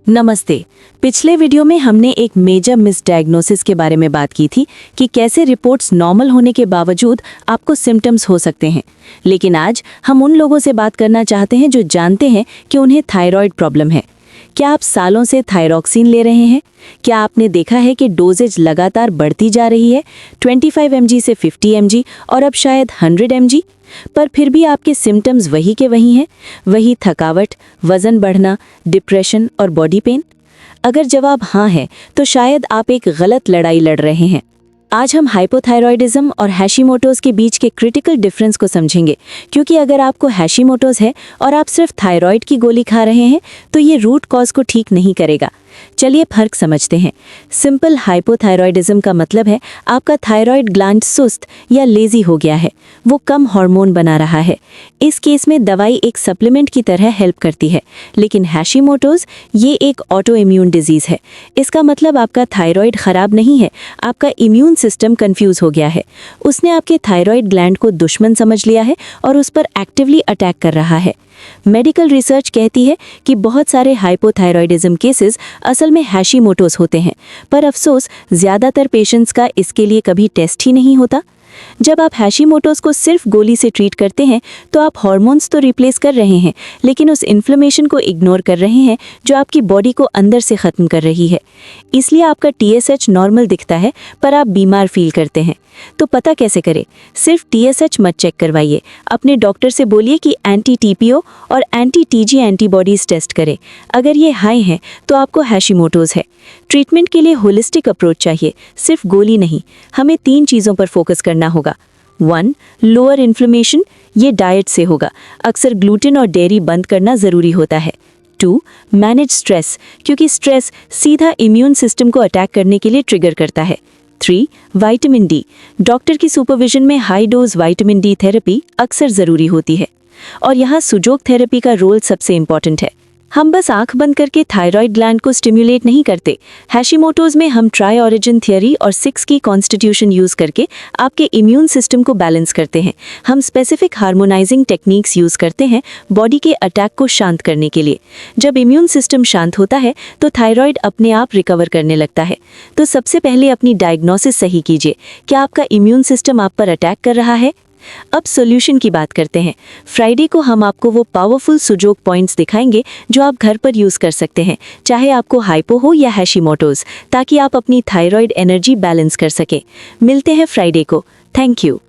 नमस्ते। पिछले वीडियो में हमने एक मेजर मिसडायग्नोसिस के बारे में बात की थी कि कैसे रिपोर्ट्स नॉर्मल होने के बावजूद आपको सिम्टम्स हो सकते हैं। लेकिन आज हम उन लोगों से बात करना चाहते हैं जो जानते हैं कि उन्हें थायराइड प्रॉब्लम है। क्या आप सालों से थायरॉक्सिन ले रहे हैं? क्या आपने देखा है कि डोजेज लगातार बढ़ती जा रही है, 25 mg से 50 mg और अब शायद 100 mg? पर फिर भी आपके सिम्टम्स वही के वही हैं, वही थकावट, वजन बढ़ना, डिप्रेशन और बॉडी पेन? अगर जवाब हाँ है तो शायद आप एक गलत लड़ाई लड़ रहे हैं। आज हम हाइपोथायरॉयडिज्म और हैशीमोटोज के बीच के क्रिटिकल डिफरेंस को समझेंगे, क्योंकि अगर आपको हैशीमोटोज है और आप सिर्फ थायराइड की गोली खा रहे हैं तो ये रूट कॉज को ठीक नहीं करेगा। चलिए फर्क समझते हैं। सिंपल हाइपोथायरॉयडिज्म का मतलब है आपका थायराइड ग्लैंड सुस्त या लेजी हो गया है, वो कम हार्मोन बना रहा है। इस केस में दवाई एक सप्लीमेंट की तरह हेल्प करती है। लेकिन हैशीमोटोज ये एक ऑटो इम्यून डिजीज है। इसका मतलब आपका थायराइड खराब नहीं है, आपका इम्यून सिस्टम कंफ्यूज हो गया है। उसने आपके थायराइड ग्लैंड को दुश्मन समझ लिया है और उस पर एक्टिवली अटैक कर रहा है। मेडिकल रिसर्च कहती है कि बहुत सारे हाइपोथायरॉयडिज्म केसेस असल में हैशीमोटोज होते हैं, पर अफसोस ज़्यादातर पेशेंट्स का इसके लिए कभी टेस्ट ही नहीं होता। जब आप हैशीमोटोज को सिर्फ गोली से ट्रीट करते हैं तो आप हार्मोन्स तो रिप्लेस कर रहे हैं, लेकिन उस इन्फ्लेमेशन को इग्नोर कर रहे हैं जो आपकी बॉडी को अंदर से ख़त्म कर रही है। इसलिए आपका TSH नॉर्मल दिखता है पर आप बीमार फील करते हैं। तो पता कैसे करें? सिर्फ TSH मत चेक करवाइए, अपने डॉक्टर से बोलिए कि एंटी-TPO और एंटी-TG एंटीबॉडीज़ टेस्ट करें। अगर ये हाई हैं तो आपको हैशीमोटोज है। ट्रीटमेंट के लिए होलिस्टिक अप्रोच चाहिए, सिर्फ गोली नहीं। हमें 3 चीज़ों पर फोकस करना होगा। 1. लोअर इन्फ्लेमेशन, ये डाइट से होगा। अक्सर ग्लूटेन और डेयरी बंद करना ज़रूरी होता है। 2. मैनेज स्ट्रेस, क्योंकि स्ट्रेस सीधा इम्यून सिस्टम को अटैक करने के लिए ट्रिगर करता है। 3. विटामिन डी, डॉक्टर की सुपरविजन में high dose vitamin D therapy अक्सर ज़रूरी होती है। और यहाँ सुजोग थेरेपी का रोल सबसे इम्पॉर्टेंट है। हम बस आंख बंद करके थायराइड ग्लैंड को स्टिमुलेट नहीं करते। हैशीमोटोज में हम ट्राई ऑरिजिन थियरी और 6 की कॉन्स्टिट्यूशन यूज़ करके आपके इम्यून सिस्टम को बैलेंस करते हैं। हम स्पेसिफिक हार्मोनाइजिंग टेक्निक्स यूज़ करते हैं बॉडी के अटैक को शांत करने के लिए। जब इम्यून सिस्टम शांत होता है तो थायराइड अपने आप रिकवर करने लगता है। तो सबसे पहले अपनी डायग्नोसिस सही कीजिए। क्या आपका इम्यून सिस्टम आप पर अटैक कर रहा है? अब सॉल्यूशन की बात करते हैं। फ्राइडे को हम आपको वो पावरफुल सुजोग पॉइंट्स दिखाएंगे जो आप घर पर यूज़ कर सकते हैं, चाहे आपको हाइपो हो या हैशीमोटोज, ताकि आप अपनी थायराइड एनर्जी बैलेंस कर सकें। मिलते हैं फ्राइडे को। Thank you.